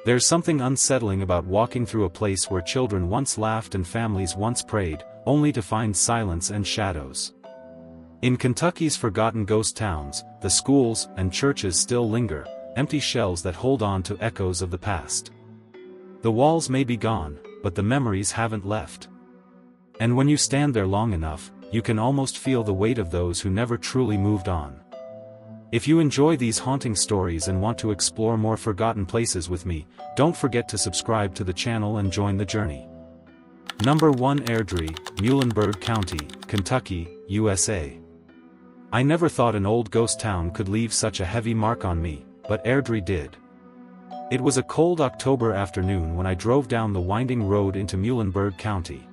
There's something unsettling about walking through a place where children once laughed and families once prayed, only to find silence and shadows. In Kentucky's forgotten ghost towns, the schools and churches still linger, empty shells that hold on to echoes of the past. The walls may be gone, but the memories haven't left. And when you stand there long enough, you can almost feel the weight of those who never truly moved on. If you enjoy these haunting stories and want to explore more forgotten places with me, don't forget to subscribe to the channel and join the journey. Number 1, Airdrie, Muhlenberg County, Kentucky, USA. I never thought an old ghost town could leave such a heavy mark on me, but Airdrie did. It was a cold October afternoon when I drove down the winding road into Muhlenberg County.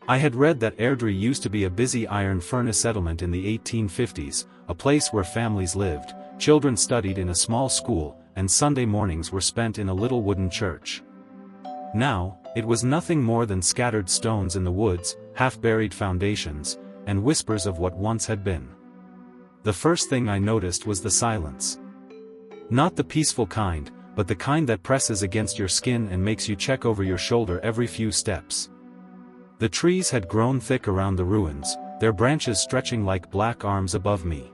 I had read that Airdrie used to be a busy iron furnace settlement in the 1850s, a place where families lived, children studied in a small school, and Sunday mornings were spent in a little wooden church. Now, it was nothing more than scattered stones in the woods, half-buried foundations, and whispers of what once had been. The first thing I noticed was the silence. Not the peaceful kind, but the kind that presses against your skin and makes you check over your shoulder every few steps. The trees had grown thick around the ruins, their branches stretching like black arms above me.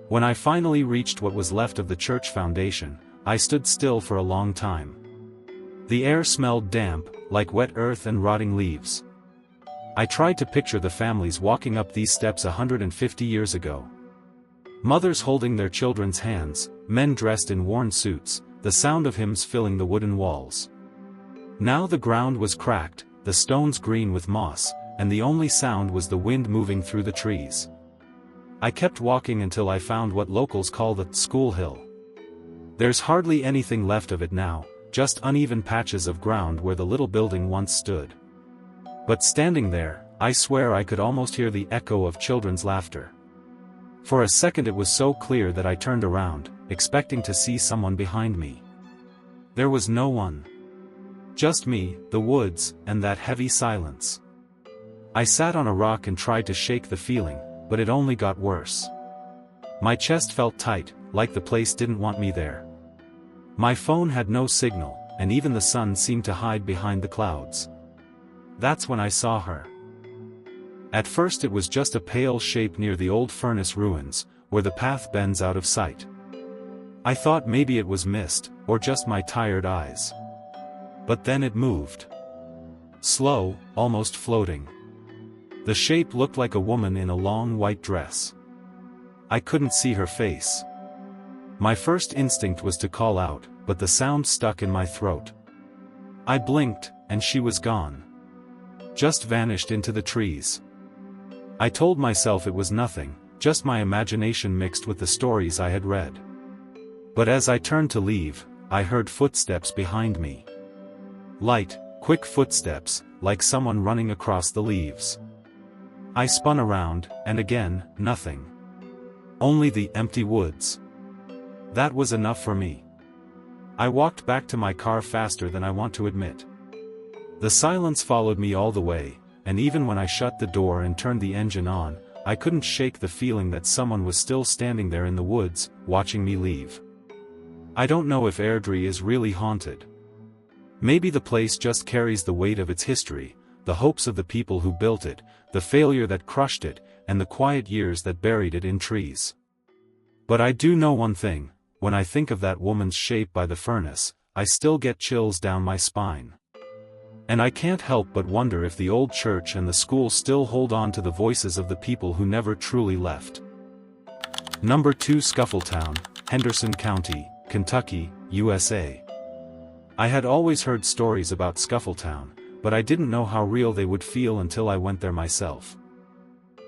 When I finally reached what was left of the church foundation, I stood still for a long time. The air smelled damp, like wet earth and rotting leaves. I tried to picture the families walking up these steps 150 years ago. Mothers holding their children's hands, men dressed in worn suits, the sound of hymns filling the wooden walls. Now the ground was cracked, the stones green with moss, and the only sound was the wind moving through the trees. I kept walking until I found what locals call the school hill. There's hardly anything left of it now, just uneven patches of ground where the little building once stood. But standing there, I swear I could almost hear the echo of children's laughter. For a second it was so clear that I turned around, expecting to see someone behind me. There was no one. Just me, the woods, and that heavy silence. I sat on a rock and tried to shake the feeling, but it only got worse. My chest felt tight, like the place didn't want me there. My phone had no signal, and even the sun seemed to hide behind the clouds. That's when I saw her. At first it was just a pale shape near the old furnace ruins, where the path bends out of sight. I thought maybe it was mist, or just my tired eyes. But then it moved. Slow, almost floating. The shape looked like a woman in a long white dress. I couldn't see her face. My first instinct was to call out, but the sound stuck in my throat. I blinked, and she was gone. Just vanished into the trees. I told myself it was nothing, just my imagination mixed with the stories I had read. But as I turned to leave, I heard footsteps behind me. Light, quick footsteps, like someone running across the leaves. I spun around, and again, nothing. Only the empty woods. That was enough for me. I walked back to my car faster than I want to admit. The silence followed me all the way, and even when I shut the door and turned the engine on, I couldn't shake the feeling that someone was still standing there in the woods, watching me leave. I don't know if Airdrie is really haunted. Maybe the place just carries the weight of its history, the hopes of the people who built it, the failure that crushed it, and the quiet years that buried it in trees. But I do know one thing, when I think of that woman's shape by the furnace, I still get chills down my spine. And I can't help but wonder if the old church and the school still hold on to the voices of the people who never truly left. Number 2, Scuffletown, Henderson County, Kentucky, USA. I had always heard stories about Scuffletown, but I didn't know how real they would feel until I went there myself.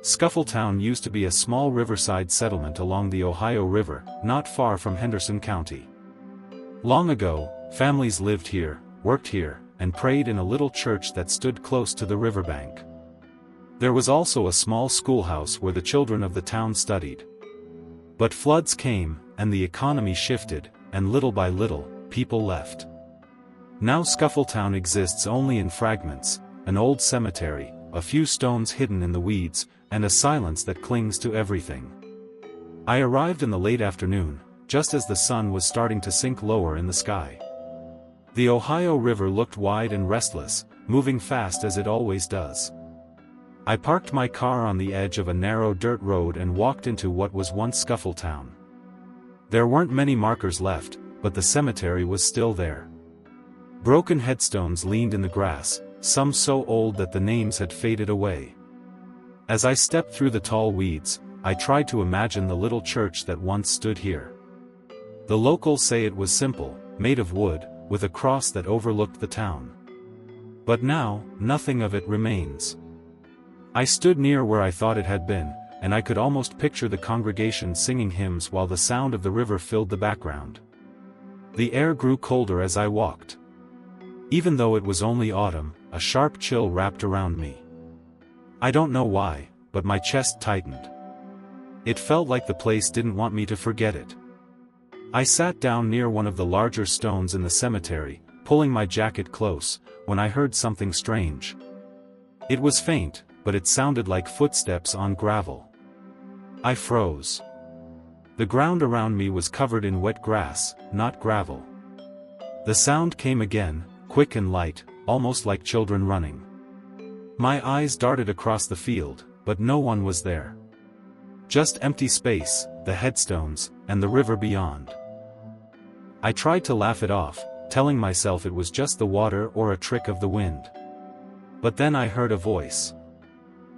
Scuffletown used to be a small riverside settlement along the Ohio River, not far from Henderson County. Long ago, families lived here, worked here, and prayed in a little church that stood close to the riverbank. There was also a small schoolhouse where the children of the town studied. But floods came, and the economy shifted, and little by little, people left. Now Scuffletown exists only in fragments, an old cemetery, a few stones hidden in the weeds, and a silence that clings to everything. I arrived in the late afternoon, just as the sun was starting to sink lower in the sky. The Ohio River looked wide and restless, moving fast as it always does. I parked my car on the edge of a narrow dirt road and walked into what was once Scuffletown. There weren't many markers left, but the cemetery was still there. Broken headstones leaned in the grass, some so old that the names had faded away. As I stepped through the tall weeds, I tried to imagine the little church that once stood here. The locals say it was simple, made of wood, with a cross that overlooked the town. But now, nothing of it remains. I stood near where I thought it had been, and I could almost picture the congregation singing hymns while the sound of the river filled the background. The air grew colder as I walked. Even though it was only autumn, a sharp chill wrapped around me. I don't know why, but my chest tightened. It felt like the place didn't want me to forget it. I sat down near one of the larger stones in the cemetery, pulling my jacket close, when I heard something strange. It was faint, but it sounded like footsteps on gravel. I froze. The ground around me was covered in wet grass, not gravel. The sound came again, quick and light, almost like children running. My eyes darted across the field, but no one was there. Just empty space, the headstones, and the river beyond. I tried to laugh it off, telling myself it was just the water or a trick of the wind. But then I heard a voice.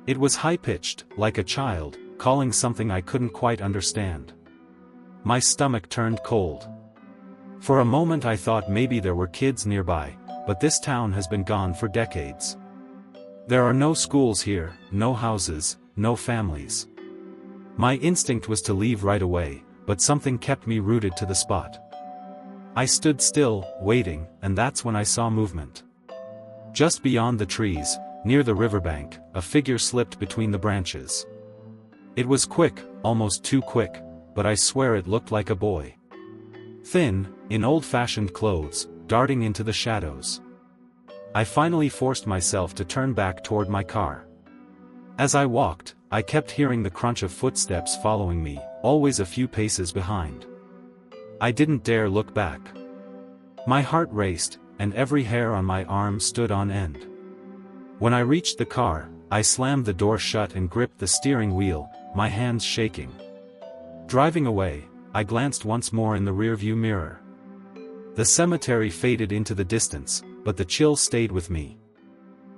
It was high-pitched, like a child, calling something I couldn't quite understand. My stomach turned cold. For a moment I thought maybe there were kids nearby, but this town has been gone for decades. There are no schools here, no houses, no families. My instinct was to leave right away, but something kept me rooted to the spot. I stood still, waiting, and that's when I saw movement. Just beyond the trees, near the riverbank, a figure slipped between the branches. It was quick, almost too quick, but I swear it looked like a boy. Thin, in old-fashioned clothes, darting into the shadows. I finally forced myself to turn back toward my car. As I walked, I kept hearing the crunch of footsteps following me, always a few paces behind. I didn't dare look back. My heart raced, and every hair on my arm stood on end. When I reached the car, I slammed the door shut and gripped the steering wheel, my hands shaking. Driving away, I glanced once more in the rearview mirror. The cemetery faded into the distance, but the chill stayed with me.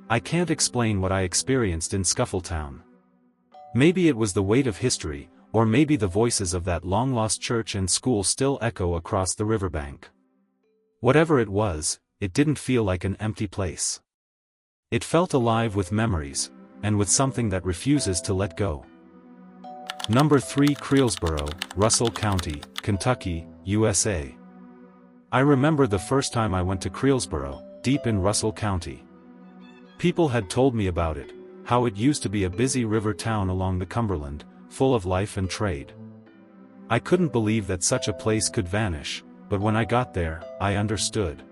I can't explain what I experienced in Scuffletown. Maybe it was the weight of history, or maybe the voices of that long-lost church and school still echo across the riverbank. Whatever it was, it didn't feel like an empty place. It felt alive with memories, and with something that refuses to let go. Number 3, Creelsboro, Russell County, Kentucky, USA. I remember the first time I went to Creelsboro, deep in Russell County. People had told me about it, how it used to be a busy river town along the Cumberland, full of life and trade. I couldn't believe that such a place could vanish, but when I got there, I understood.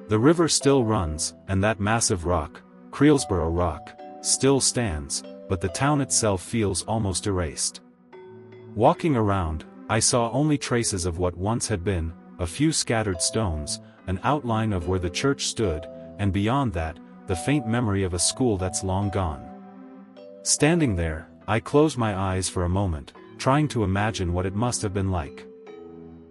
The river still runs, and that massive rock, Creelsboro Rock, still stands, but the town itself feels almost erased. Walking around, I saw only traces of what once had been, a few scattered stones, an outline of where the church stood, and beyond that, the faint memory of a school that's long gone. Standing there, I closed my eyes for a moment, trying to imagine what it must have been like.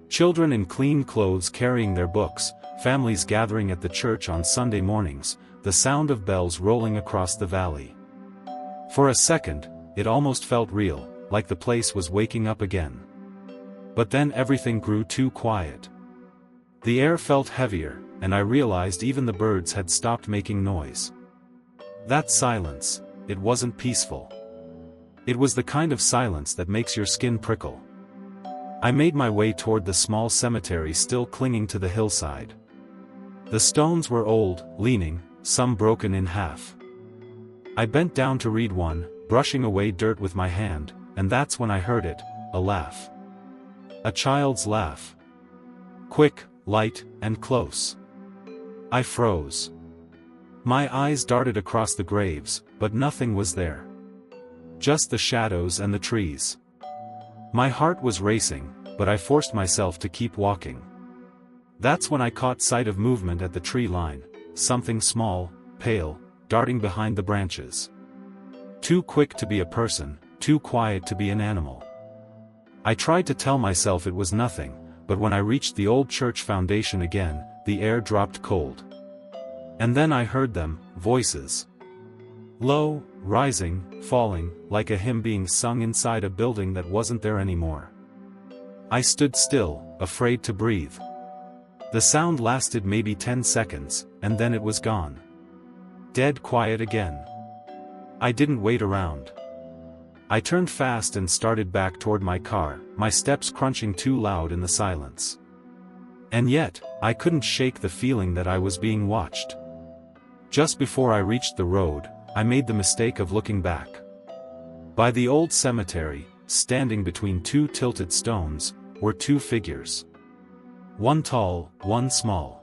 Children in clean clothes carrying their books, families gathering at the church on Sunday mornings, the sound of bells rolling across the valley. For a second, it almost felt real, like the place was waking up again. But then everything grew too quiet. The air felt heavier, and I realized even the birds had stopped making noise. That silence, it wasn't peaceful. It was the kind of silence that makes your skin prickle. I made my way toward the small cemetery still clinging to the hillside. The stones were old, leaning, some broken in half. I bent down to read one, brushing away dirt with my hand, and that's when I heard it, a laugh. A child's laugh. Quick, light, and close. I froze. My eyes darted across the graves, but nothing was there. Just the shadows and the trees. My heart was racing, but I forced myself to keep walking. That's when I caught sight of movement at the tree line, something small, pale, darting behind the branches. Too quick to be a person, too quiet to be an animal. I tried to tell myself it was nothing, but when I reached the old church foundation again, the air dropped cold. And then I heard them, voices. Low, rising, falling, like a hymn being sung inside a building that wasn't there anymore. I stood still, afraid to breathe. The sound lasted maybe 10 seconds, and then it was gone. Dead quiet again. I didn't wait around. I turned fast and started back toward my car, my steps crunching too loud in the silence. And yet, I couldn't shake the feeling that I was being watched. Just before I reached the road, I made the mistake of looking back. By the old cemetery, standing between two tilted stones, were two figures. One tall, one small.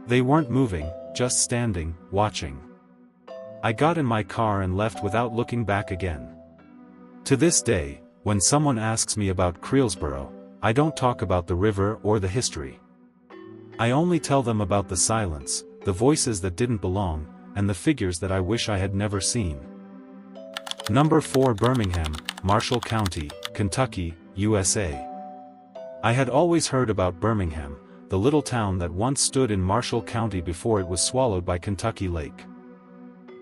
They weren't moving, just standing, watching. I got in my car and left without looking back again. To this day, when someone asks me about Creelsborough, I don't talk about the river or the history. I only tell them about the silence, the voices that didn't belong, and the figures that I wish I had never seen. Number 4, Birmingham, Marshall County, Kentucky, USA. I had always heard about Birmingham, the little town that once stood in Marshall County before it was swallowed by Kentucky Lake.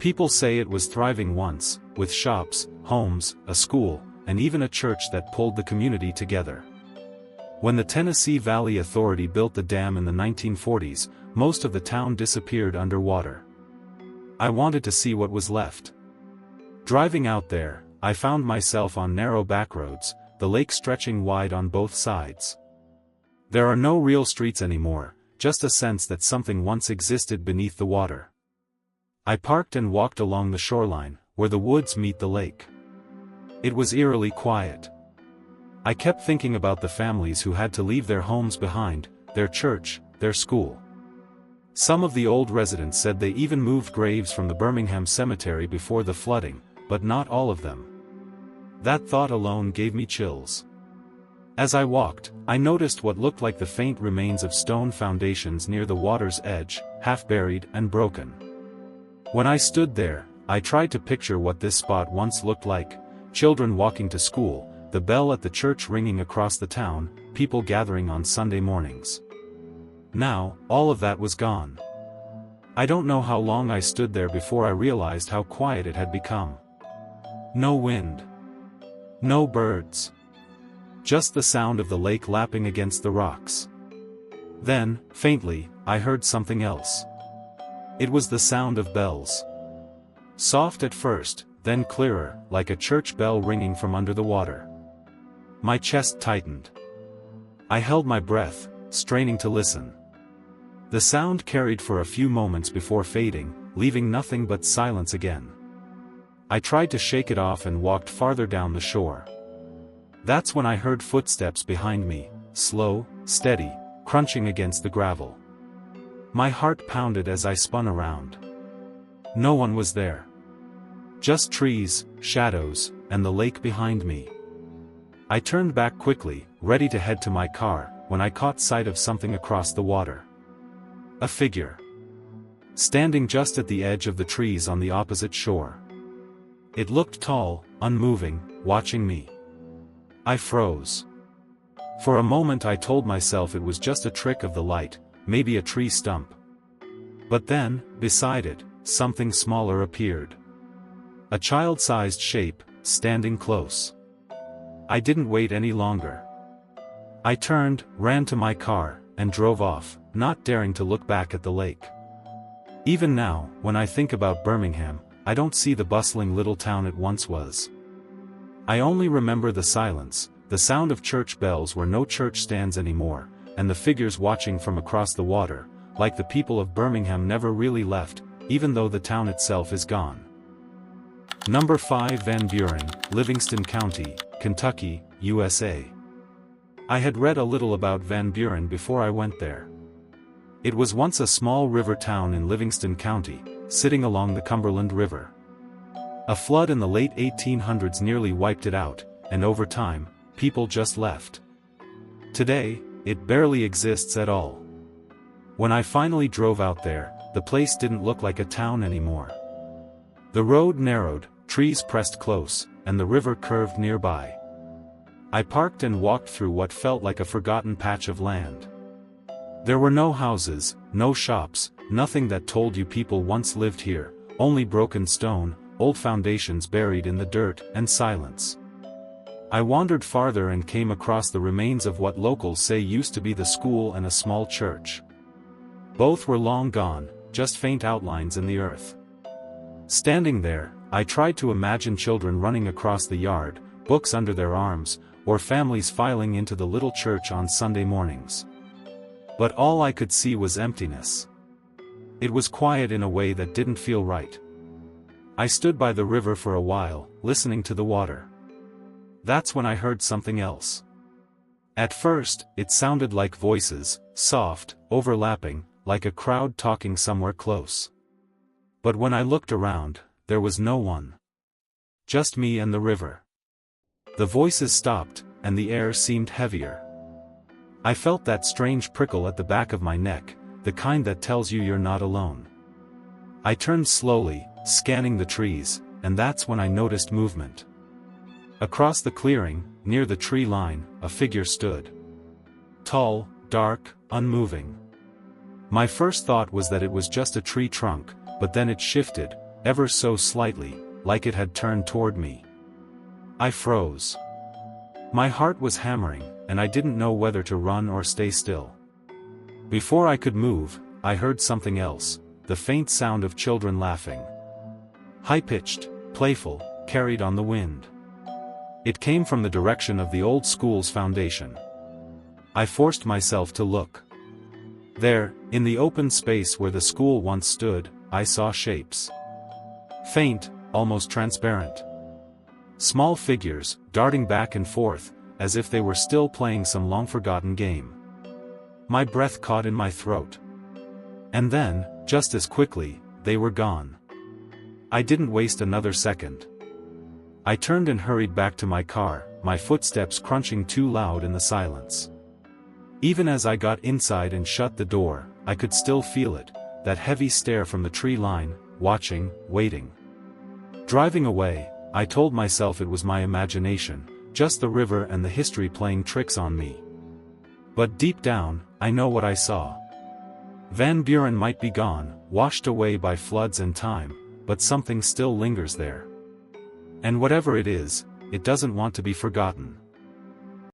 People say it was thriving once, with shops, homes, a school, and even a church that pulled the community together. When the Tennessee Valley Authority built the dam in the 1940s, most of the town disappeared underwater. I wanted to see what was left. Driving out there, I found myself on narrow backroads, the lake stretching wide on both sides. There are no real streets anymore, just a sense that something once existed beneath the water. I parked and walked along the shoreline, where the woods meet the lake. It was eerily quiet. I kept thinking about the families who had to leave their homes behind, their church, their school. Some of the old residents said they even moved graves from the Birmingham cemetery before the flooding, but not all of them. That thought alone gave me chills. As I walked, I noticed what looked like the faint remains of stone foundations near the water's edge, half buried and broken. When I stood there, I tried to picture what this spot once looked like: children walking to school, the bell at the church ringing across the town, people gathering on Sunday mornings. Now, all of that was gone. I don't know how long I stood there before I realized how quiet it had become. No wind. No birds. Just the sound of the lake lapping against the rocks. Then, faintly, I heard something else. It was the sound of bells. Soft at first, then clearer, like a church bell ringing from under the water. My chest tightened. I held my breath, straining to listen. The sound carried for a few moments before fading, leaving nothing but silence again. I tried to shake it off and walked farther down the shore. That's when I heard footsteps behind me, slow, steady, crunching against the gravel. My heart pounded as I spun around. No one was there. Just trees, shadows, and the lake behind me. I turned back quickly, ready to head to my car, when I caught sight of something across the water. A figure. Standing just at the edge of the trees on the opposite shore. It looked tall, unmoving, watching me. I froze. For a moment I told myself it was just a trick of the light, maybe a tree stump. But then, beside it, something smaller appeared. A child-sized shape, standing close. I didn't wait any longer. I turned, ran to my car, and drove off, not daring to look back at the lake. Even now, when I think about Birmingham, I don't see the bustling little town it once was. I only remember the silence, the sound of church bells where no church stands anymore, and the figures watching from across the water, like the people of Birmingham never really left, even though the town itself is gone. Number 5, Van Buren, Livingston County, Kentucky, USA. I had read a little about Van Buren before I went there. It was once a small river town in Livingston County, sitting along the Cumberland River. A flood in the late 1800s nearly wiped it out, and over time, people just left. Today, it barely exists at all. When I finally drove out there, the place didn't look like a town anymore. The road narrowed, trees pressed close, and the river curved nearby. I parked and walked through what felt like a forgotten patch of land. There were no houses, no shops, nothing that told you people once lived here, only broken stone, old foundations buried in the dirt, and silence. I wandered farther and came across the remains of what locals say used to be the school and a small church. Both were long gone, just faint outlines in the earth. Standing there, I tried to imagine children running across the yard, books under their arms, or families filing into the little church on Sunday mornings. But all I could see was emptiness. It was quiet in a way that didn't feel right. I stood by the river for a while, listening to the water. That's when I heard something else. At first, it sounded like voices, soft, overlapping, like a crowd talking somewhere close. But when I looked around, there was no one. Just me and the river. The voices stopped, and the air seemed heavier. I felt that strange prickle at the back of my neck, the kind that tells you you're not alone. I turned slowly, scanning the trees, and that's when I noticed movement. Across the clearing, near the tree line, a figure stood. Tall, dark, unmoving. My first thought was that it was just a tree trunk, but then it shifted, ever so slightly, like it had turned toward me. I froze. My heart was hammering, and I didn't know whether to run or stay still. Before I could move, I heard something else, the faint sound of children laughing. High-pitched, playful, carried on the wind. It came from the direction of the old school's foundation. I forced myself to look. There, in the open space where the school once stood, I saw shapes. Faint, almost transparent. Small figures, darting back and forth, as if they were still playing some long-forgotten game. My breath caught in my throat. And then, just as quickly, they were gone. I didn't waste another second. I turned and hurried back to my car, my footsteps crunching too loud in the silence. Even as I got inside and shut the door, I could still feel it, that heavy stare from the tree line, watching, waiting. Driving away, I told myself it was my imagination, just the river and the history playing tricks on me. But deep down, I know what I saw. Van Buren might be gone, washed away by floods and time, but something still lingers there. And whatever it is, it doesn't want to be forgotten.